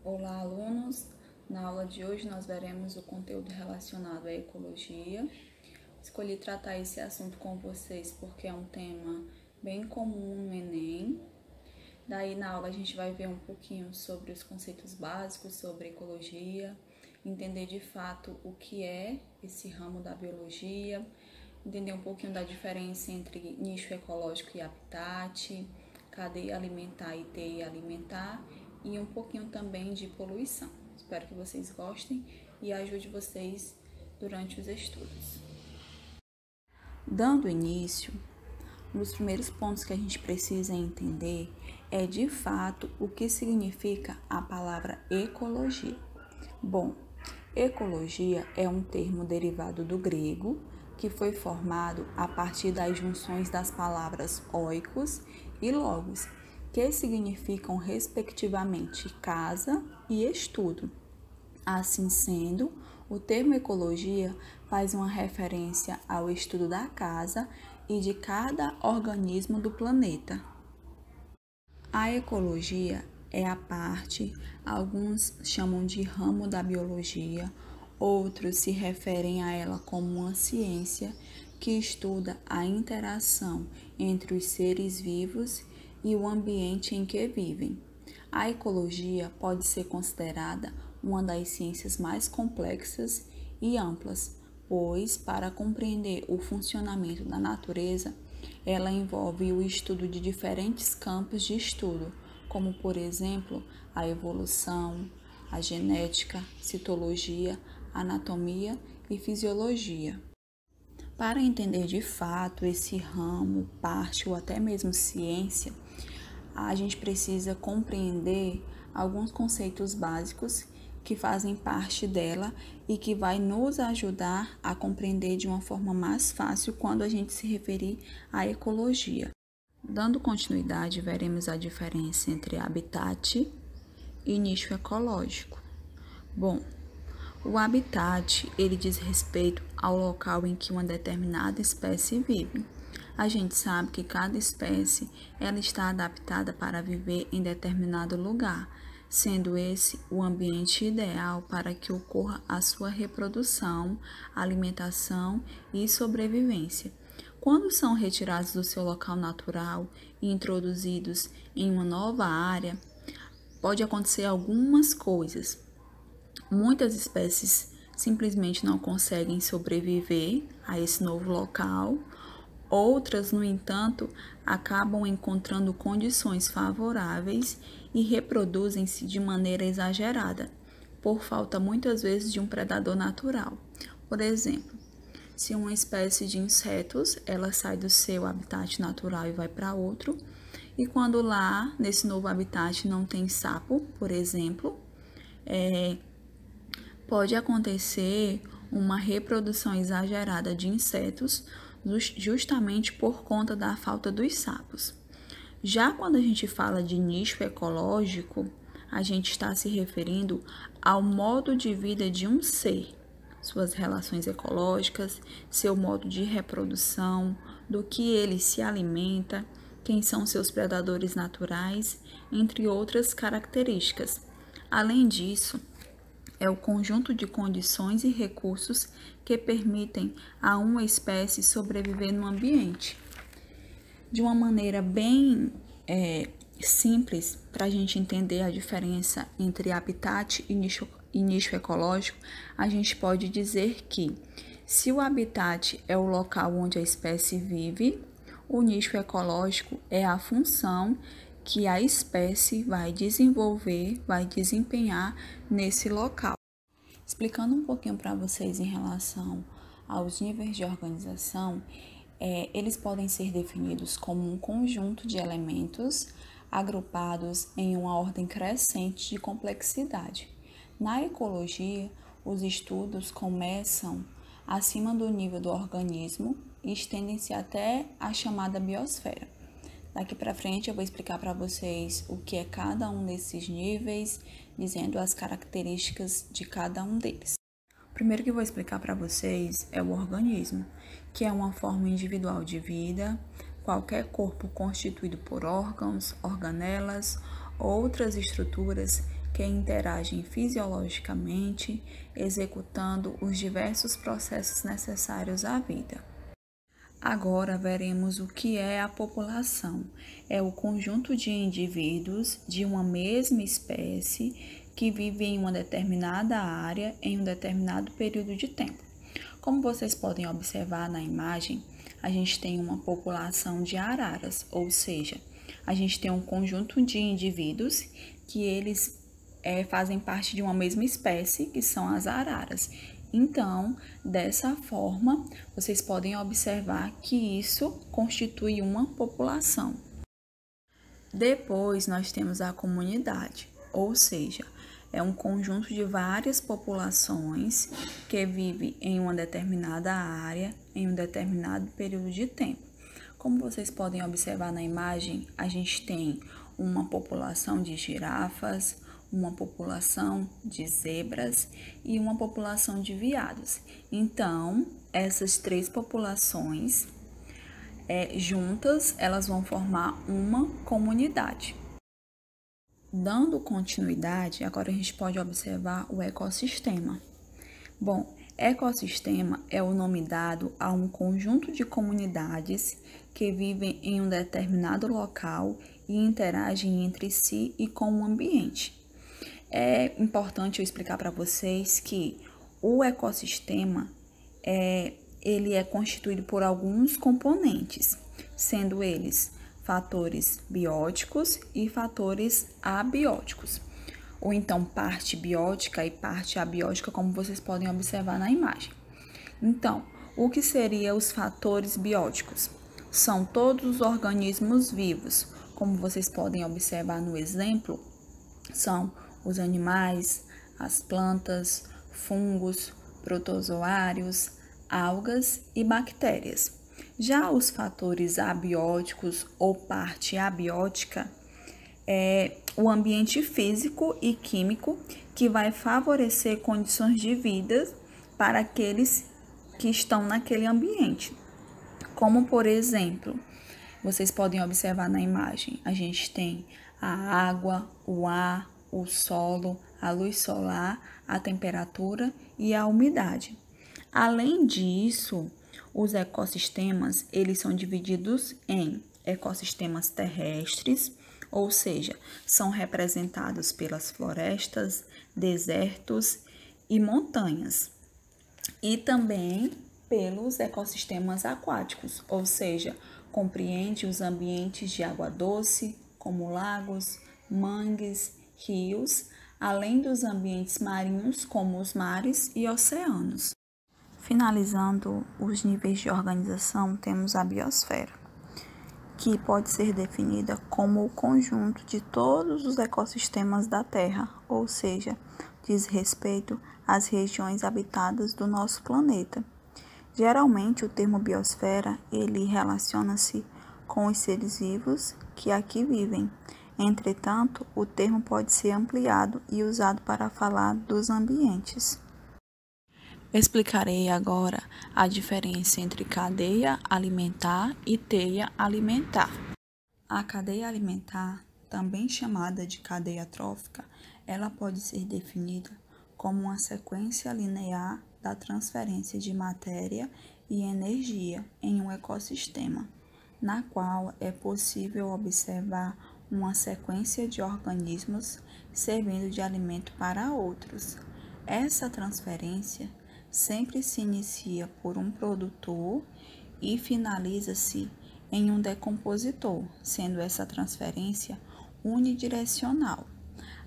Olá, alunos! Na aula de hoje nós veremos o conteúdo relacionado à ecologia. Escolhi tratar esse assunto com vocês porque é um tema bem comum no Enem. Daí na aula a gente vai ver um pouquinho sobre os conceitos básicos sobre ecologia, entender de fato o que é esse ramo da biologia, entender um pouquinho da diferença entre nicho ecológico e habitat, cadeia alimentar e teia alimentar, e um pouquinho também de poluição. Espero que vocês gostem e ajude vocês durante os estudos. Dando início, um dos primeiros pontos que a gente precisa entender é de fato o que significa a palavra ecologia. Bom, ecologia é um termo derivado do grego que foi formado a partir das junções das palavras oikos e logos, que significam respectivamente casa e estudo. Assim sendo, o termo ecologia faz uma referência ao estudo da casa e de cada organismo do planeta. A ecologia é a parte, alguns chamam de ramo da biologia, outros se referem a ela como uma ciência que estuda a interação entre os seres vivos e o ambiente em que vivem. A ecologia pode ser considerada uma das ciências mais complexas e amplas, pois, para compreender o funcionamento da natureza, ela envolve o estudo de diferentes campos de estudo, como, por exemplo, a evolução, a genética, citologia, anatomia e fisiologia. Para entender de fato esse ramo, parte ou até mesmo ciência, a gente precisa compreender alguns conceitos básicos que fazem parte dela e que vai nos ajudar a compreender de uma forma mais fácil quando a gente se referir à ecologia. Dando continuidade, veremos a diferença entre habitat e nicho ecológico. Bom, o habitat, ele diz respeito ao local em que uma determinada espécie vive. A gente sabe que cada espécie ela está adaptada para viver em determinado lugar, sendo esse o ambiente ideal para que ocorra a sua reprodução, alimentação e sobrevivência. Quando são retirados do seu local natural e introduzidos em uma nova área, pode acontecer algumas coisas. Muitas espécies simplesmente não conseguem sobreviver a esse novo local. Outras, no entanto, acabam encontrando condições favoráveis e reproduzem-se de maneira exagerada, por falta muitas vezes de um predador natural. Por exemplo, se uma espécie de insetos ela sai do seu habitat natural e vai para outro, e quando lá, nesse novo habitat, não tem sapo, por exemplo, pode acontecer uma reprodução exagerada de insetos justamente por conta da falta dos sapos. Já quando a gente fala de nicho ecológico, a gente está se referindo ao modo de vida de um ser, suas relações ecológicas, seu modo de reprodução, do que ele se alimenta, quem são seus predadores naturais, entre outras características. Além disso, é o conjunto de condições e recursos que permitem a uma espécie sobreviver no ambiente. De uma maneira bem simples, para a gente entender a diferença entre habitat e nicho ecológico, a gente pode dizer que se o habitat é o local onde a espécie vive, o nicho ecológico é a função que a espécie vai desenvolver, vai desempenhar nesse local. Explicando um pouquinho para vocês em relação aos níveis de organização, eles podem ser definidos como um conjunto de elementos agrupados em uma ordem crescente de complexidade. Na ecologia, os estudos começam acima do nível do organismo e estendem-se até a chamada biosfera. Daqui para frente eu vou explicar para vocês o que é cada um desses níveis, dizendo as características de cada um deles. O primeiro que eu vou explicar para vocês é o organismo, que é uma forma individual de vida, qualquer corpo constituído por órgãos, organelas, outras estruturas que interagem fisiologicamente, executando os diversos processos necessários à vida. Agora veremos o que é a população. É o conjunto de indivíduos de uma mesma espécie que vivem em uma determinada área em um determinado período de tempo. Como vocês podem observar na imagem, a gente tem uma população de araras, ou seja, a gente tem um conjunto de indivíduos que eles fazem parte de uma mesma espécie, que são as araras. Então, dessa forma, vocês podem observar que isso constitui uma população. Depois, nós temos a comunidade, ou seja, é um conjunto de várias populações que vivem em uma determinada área, em um determinado período de tempo. Como vocês podem observar na imagem, a gente tem uma população de girafas, uma população de zebras e uma população de veados. Então, essas três populações juntas, elas vão formar uma comunidade. Dando continuidade, agora a gente pode observar o ecossistema. Bom, ecossistema é o nome dado a um conjunto de comunidades que vivem em um determinado local e interagem entre si e com o ambiente. É importante eu explicar para vocês que o ecossistema ele é constituído por alguns componentes, sendo eles fatores bióticos e fatores abióticos, ou então parte biótica e parte abiótica, como vocês podem observar na imagem. Então, o que seriam os fatores bióticos? São todos os organismos vivos, como vocês podem observar no exemplo, são os animais, as plantas, fungos, protozoários, algas e bactérias. Já os fatores abióticos ou parte abiótica é o ambiente físico e químico que vai favorecer condições de vida para aqueles que estão naquele ambiente. Como, por exemplo, vocês podem observar na imagem, a gente tem a água, o ar, o solo, a luz solar, a temperatura e a umidade. Além disso, os ecossistemas, eles são divididos em ecossistemas terrestres, ou seja, são representados pelas florestas, desertos e montanhas. E também pelos ecossistemas aquáticos, ou seja, compreende os ambientes de água doce, como lagos, mangues, rios, além dos ambientes marinhos, como os mares e oceanos. Finalizando os níveis de organização, temos a biosfera, que pode ser definida como o conjunto de todos os ecossistemas da Terra, ou seja, diz respeito às regiões habitadas do nosso planeta. Geralmente, o termo biosfera, ele relaciona-se com os seres vivos que aqui vivem. Entretanto, o termo pode ser ampliado e usado para falar dos ambientes. Explicarei agora a diferença entre cadeia alimentar e teia alimentar. A cadeia alimentar, também chamada de cadeia trófica, ela pode ser definida como uma sequência linear da transferência de matéria e energia em um ecossistema, na qual é possível observar uma sequência de organismos servindo de alimento para outros. Essa transferência sempre se inicia por um produtor e finaliza-se em um decompositor, sendo essa transferência unidirecional.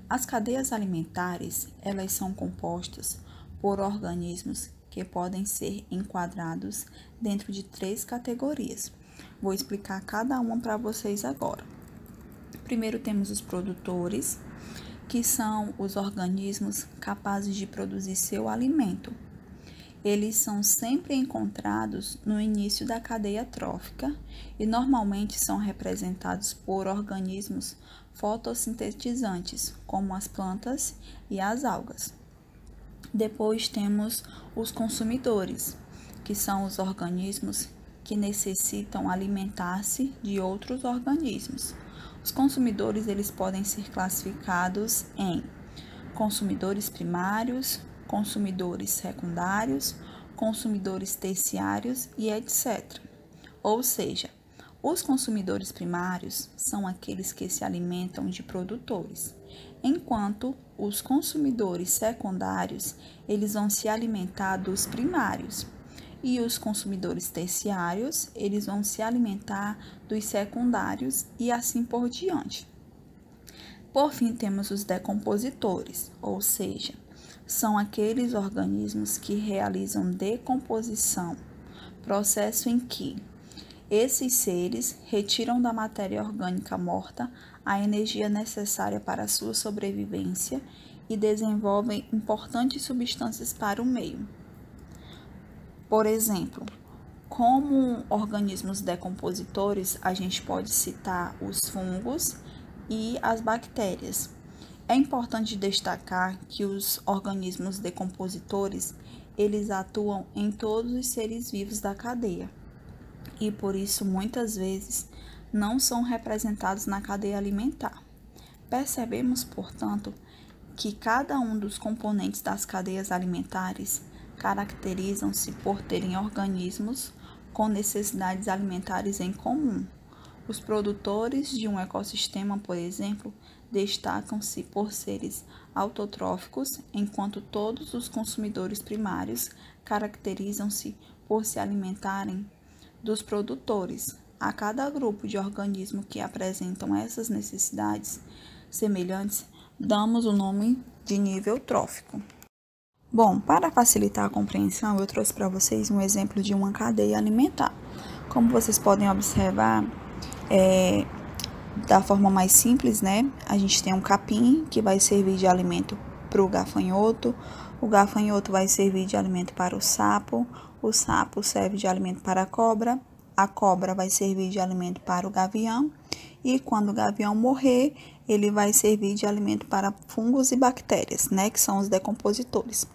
As cadeias alimentares, elas são compostas por organismos que podem ser enquadrados dentro de 3 categorias. Vou explicar cada uma para vocês agora. Primeiro temos os produtores, que são os organismos capazes de produzir seu alimento. Eles são sempre encontrados no início da cadeia trófica e normalmente são representados por organismos fotossintetizantes, como as plantas e as algas. Depois temos os consumidores, que são os organismos que necessitam alimentar-se de outros organismos. Os consumidores, eles podem ser classificados em consumidores primários, consumidores secundários, consumidores terciários e etc. Ou seja, os consumidores primários são aqueles que se alimentam de produtores, enquanto os consumidores secundários, eles vão se alimentar dos primários, e os consumidores terciários, eles vão se alimentar dos secundários e assim por diante. Por fim, temos os decompositores, ou seja, são aqueles organismos que realizam decomposição, processo em que esses seres retiram da matéria orgânica morta a energia necessária para a sua sobrevivência e desenvolvem importantes substâncias para o meio. Por exemplo, como organismos decompositores, a gente pode citar os fungos e as bactérias. É importante destacar que os organismos decompositores, eles atuam em todos os seres vivos da cadeia e por isso muitas vezes não são representados na cadeia alimentar. Percebemos, portanto, que cada um dos componentes das cadeias alimentares caracterizam-se por terem organismos com necessidades alimentares em comum. Os produtores de um ecossistema, por exemplo, destacam-se por seres autotróficos, enquanto todos os consumidores primários caracterizam-se por se alimentarem dos produtores. A cada grupo de organismos que apresentam essas necessidades semelhantes, damos o nome de nível trófico. Bom, para facilitar a compreensão, eu trouxe para vocês um exemplo de uma cadeia alimentar. Como vocês podem observar, da forma mais simples, né? A gente tem um capim que vai servir de alimento para o gafanhoto vai servir de alimento para o sapo serve de alimento para a cobra vai servir de alimento para o gavião, e quando o gavião morrer, ele vai servir de alimento para fungos e bactérias, né? Que são os decompositores.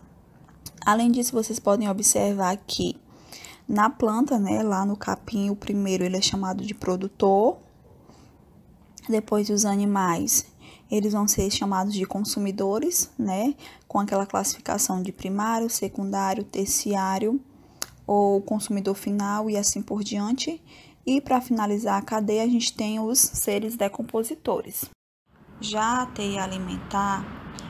Além disso, vocês podem observar que na planta, né, lá no capim, o primeiro ele é chamado de produtor, depois os animais, eles vão ser chamados de consumidores, né, com aquela classificação de primário, secundário, terciário, ou consumidor final e assim por diante. E para finalizar a cadeia, a gente tem os seres decompositores. Já a teia alimentar,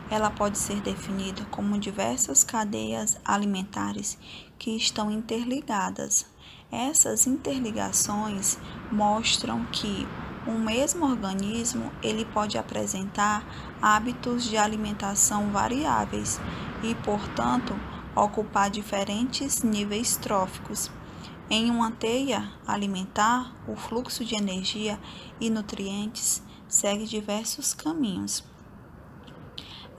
ela pode ser definida como diversas cadeias alimentares que estão interligadas. Essas interligações mostram que um mesmo organismo ele pode apresentar hábitos de alimentação variáveis e, portanto, ocupar diferentes níveis tróficos. Em uma teia alimentar, o fluxo de energia e nutrientes segue diversos caminhos.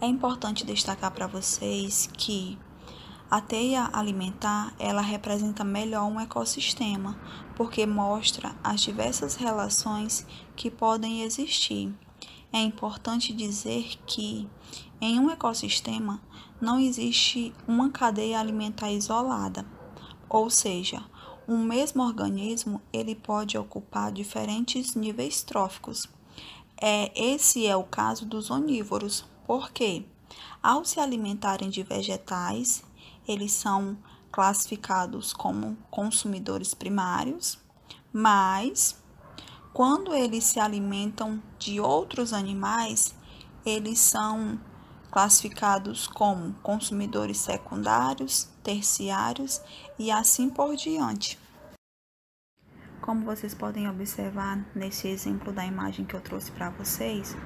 É importante destacar para vocês que a teia alimentar, ela representa melhor um ecossistema, porque mostra as diversas relações que podem existir. É importante dizer que em um ecossistema não existe uma cadeia alimentar isolada, ou seja, um mesmo organismo ele pode ocupar diferentes níveis tróficos. Esse é o caso dos onívoros, porque ao se alimentarem de vegetais, eles são classificados como consumidores primários, mas quando eles se alimentam de outros animais, eles são classificados como consumidores secundários, terciários e assim por diante. Como vocês podem observar nesse exemplo da imagem que eu trouxe para vocês,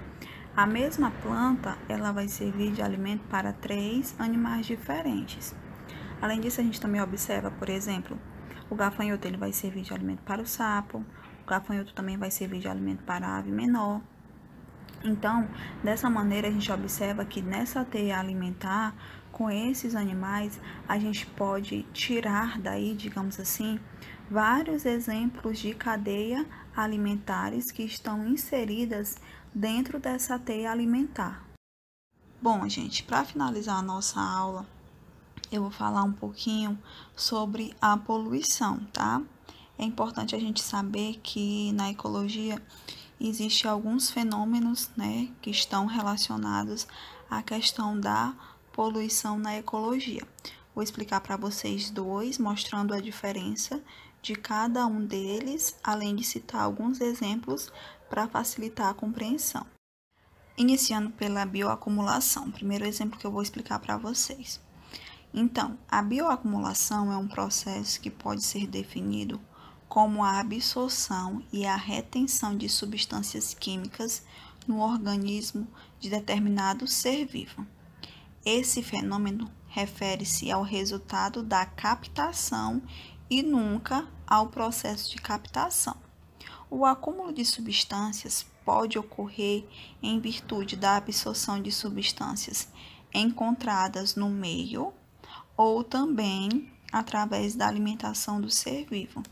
a mesma planta ela vai servir de alimento para 3 animais diferentes. Além disso, a gente também observa, por exemplo, o gafanhoto ele vai servir de alimento para o sapo, o gafanhoto também vai servir de alimento para a ave menor. Então, dessa maneira, a gente observa que nessa teia alimentar, com esses animais, a gente pode tirar daí, digamos assim, vários exemplos de cadeia alimentares que estão inseridas dentro dessa teia alimentar. Bom, gente, para finalizar a nossa aula, eu vou falar um pouquinho sobre a poluição, tá? É importante a gente saber que na ecologia existem alguns fenômenos, né, que estão relacionados a questão da poluição na ecologia. Vou explicar para vocês dois, mostrando a diferença de cada um deles, além de citar alguns exemplos para facilitar a compreensão. Iniciando pela bioacumulação, primeiro exemplo que eu vou explicar para vocês. Então, a bioacumulação é um processo que pode ser definido como a absorção e a retenção de substâncias químicas no organismo de determinado ser vivo. Esse fenômeno refere-se ao resultado da captação e nunca ao processo de captação. O acúmulo de substâncias pode ocorrer em virtude da absorção de substâncias encontradas no meio ou também através da alimentação do ser vivo.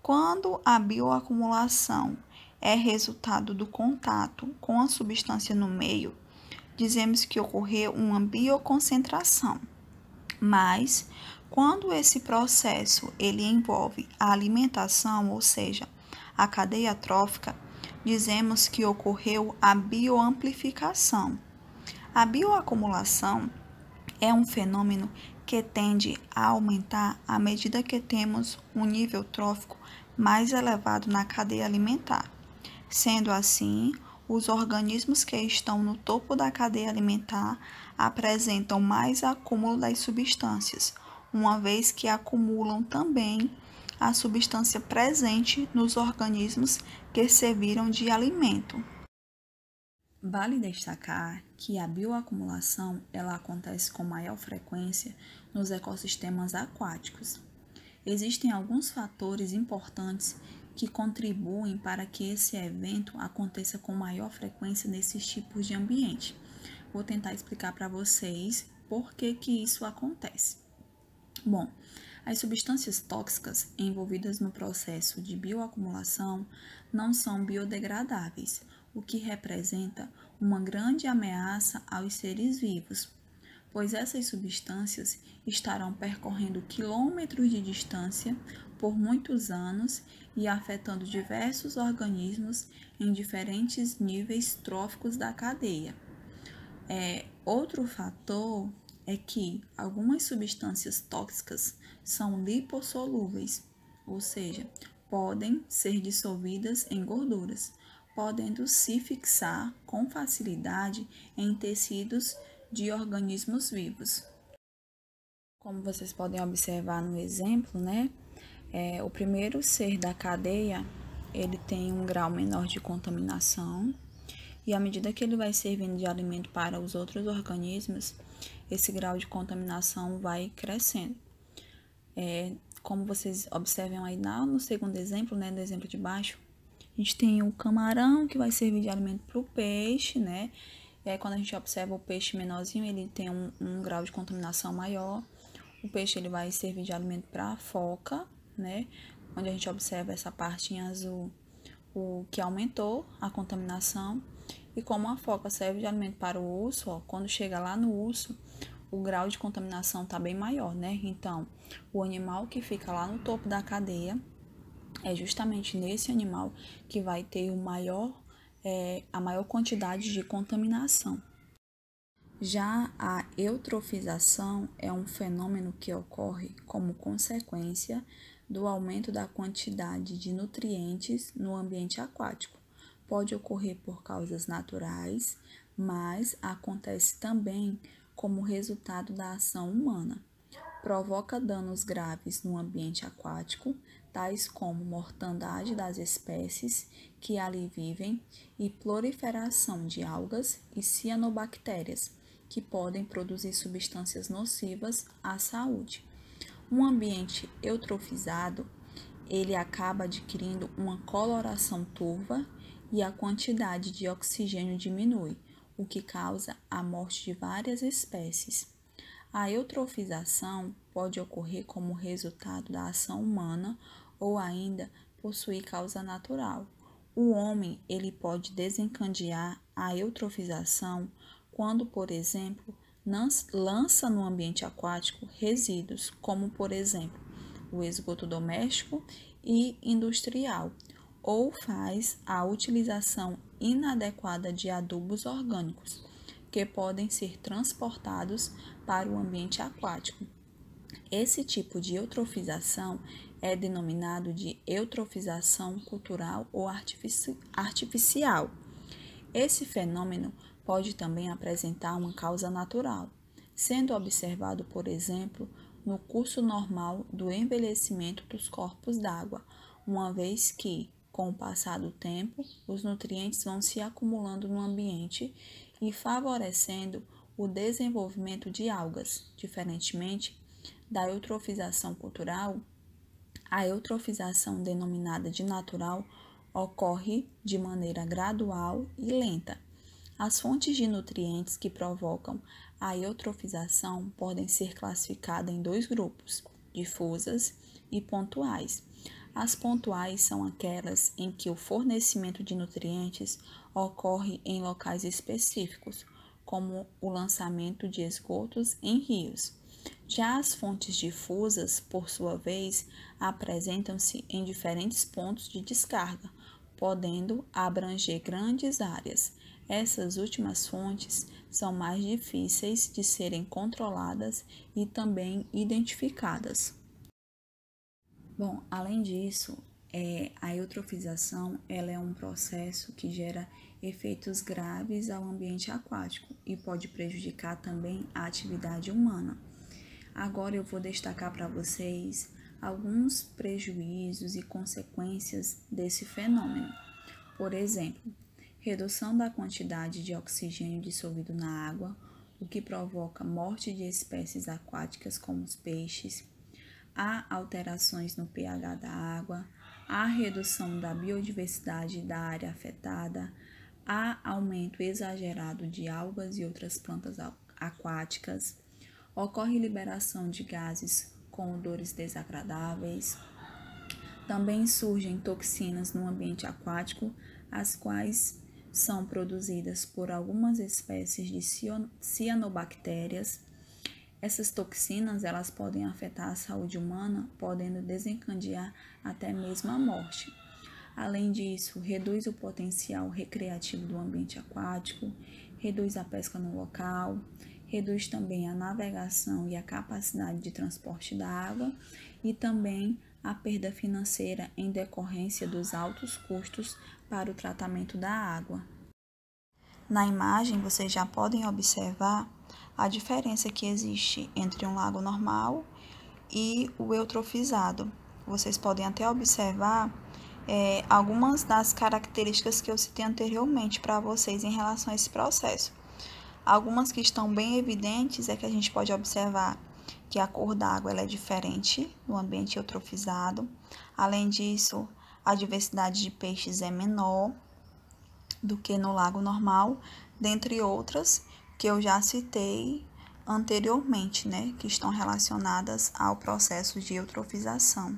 Quando a bioacumulação é resultado do contato com a substância no meio, dizemos que ocorreu uma bioconcentração. Mas, quando esse processo ele envolve a alimentação, ou seja, a cadeia trófica, dizemos que ocorreu a bioamplificação. A bioacumulação é um fenômeno que tende a aumentar à medida que temos um nível trófico mais elevado na cadeia alimentar. Sendo assim, os organismos que estão no topo da cadeia alimentar apresentam mais acúmulo das substâncias, uma vez que acumulam também a substância presente nos organismos que serviram de alimento. Vale destacar que a bioacumulação ela acontece com maior frequência nos ecossistemas aquáticos. Existem alguns fatores importantes que contribuem para que esse evento aconteça com maior frequência nesses tipos de ambiente. Vou tentar explicar para vocês por que isso acontece. Bom, as substâncias tóxicas envolvidas no processo de bioacumulação não são biodegradáveis, o que representa uma grande ameaça aos seres vivos, pois essas substâncias estarão percorrendo quilômetros de distância por muitos anos e afetando diversos organismos em diferentes níveis tróficos da cadeia. Outro fator é que algumas substâncias tóxicas são lipossolúveis, ou seja, podem ser dissolvidas em gorduras, podendo se fixar com facilidade em tecidos de organismos vivos. Como vocês podem observar no exemplo, o primeiro ser da cadeia, ele tem um grau menor de contaminação e à medida que ele vai servindo de alimento para os outros organismos, esse grau de contaminação vai crescendo. Como vocês observam aí no segundo exemplo, no exemplo de baixo, a gente tem o camarão que vai servir de alimento para o peixe, E aí quando a gente observa o peixe menorzinho, ele tem um grau de contaminação maior. O peixe ele vai servir de alimento para a foca, Onde a gente observa essa parte em azul, o que aumentou a contaminação. E como a foca serve de alimento para o urso, quando chega lá no urso, o grau de contaminação está bem maior, Então, o animal que fica lá no topo da cadeia, é justamente nesse animal que vai ter a maior quantidade de contaminação. Já a eutrofização é um fenômeno que ocorre como consequência do aumento da quantidade de nutrientes no ambiente aquático. Pode ocorrer por causas naturais, mas acontece também como resultado da ação humana. Provoca danos graves no ambiente aquático, tais como mortandade das espécies que ali vivem e proliferação de algas e cianobactérias, que podem produzir substâncias nocivas à saúde. Um ambiente eutrofizado, ele acaba adquirindo uma coloração turva e a quantidade de oxigênio diminui, o que causa a morte de várias espécies. A eutrofização pode ocorrer como resultado da ação humana ou ainda possuir causa natural. O homem ele pode desencadear a eutrofização quando, por exemplo, lança no ambiente aquático resíduos, como, por exemplo, o esgoto doméstico e industrial, ou faz a utilização inadequada de adubos orgânicos, que podem ser transportados para o ambiente aquático. Esse tipo de eutrofização é denominado de eutrofização cultural ou artificial. Esse fenômeno pode também apresentar uma causa natural, sendo observado, por exemplo, no curso normal do envelhecimento dos corpos d'água, uma vez que, com o passar do tempo, os nutrientes vão se acumulando no ambiente e favorecendo o desenvolvimento de algas. Diferentemente da eutrofização cultural, a eutrofização denominada de natural ocorre de maneira gradual e lenta. As fontes de nutrientes que provocam a eutrofização podem ser classificadas em dois grupos, difusas e pontuais. As pontuais são aquelas em que o fornecimento de nutrientes ocorre em locais específicos, como o lançamento de esgotos em rios. Já as fontes difusas, por sua vez, apresentam-se em diferentes pontos de descarga, podendo abranger grandes áreas. Essas últimas fontes são mais difíceis de serem controladas e também identificadas. Bom, além disso, a eutrofização ela é um processo que gera efeitos graves ao ambiente aquático e pode prejudicar também a atividade humana. Agora eu vou destacar para vocês alguns prejuízos e consequências desse fenômeno. Por exemplo, redução da quantidade de oxigênio dissolvido na água, o que provoca morte de espécies aquáticas como os peixes. Há alterações no pH da água, há redução da biodiversidade da área afetada, há aumento exagerado de algas e outras plantas aquáticas, ocorre liberação de gases com odores desagradáveis. Também surgem toxinas no ambiente aquático, as quais são produzidas por algumas espécies de cianobactérias. Essas toxinas elas podem afetar a saúde humana, podendo desencadear até mesmo a morte. Além disso, reduz o potencial recreativo do ambiente aquático, reduz a pesca no local, reduz também a navegação e a capacidade de transporte da água e também a perda financeira em decorrência dos altos custos para o tratamento da água. Na imagem, vocês já podem observar a diferença que existe entre um lago normal e o eutrofizado. Vocês podem até observar algumas das características que eu citei anteriormente para vocês em relação a esse processo. Algumas que estão bem evidentes é que a gente pode observar que a cor da água ela é diferente no ambiente eutrofizado. Além disso, a diversidade de peixes é menor do que no lago normal, dentre outras que eu já citei anteriormente, né, que estão relacionadas ao processo de eutrofização.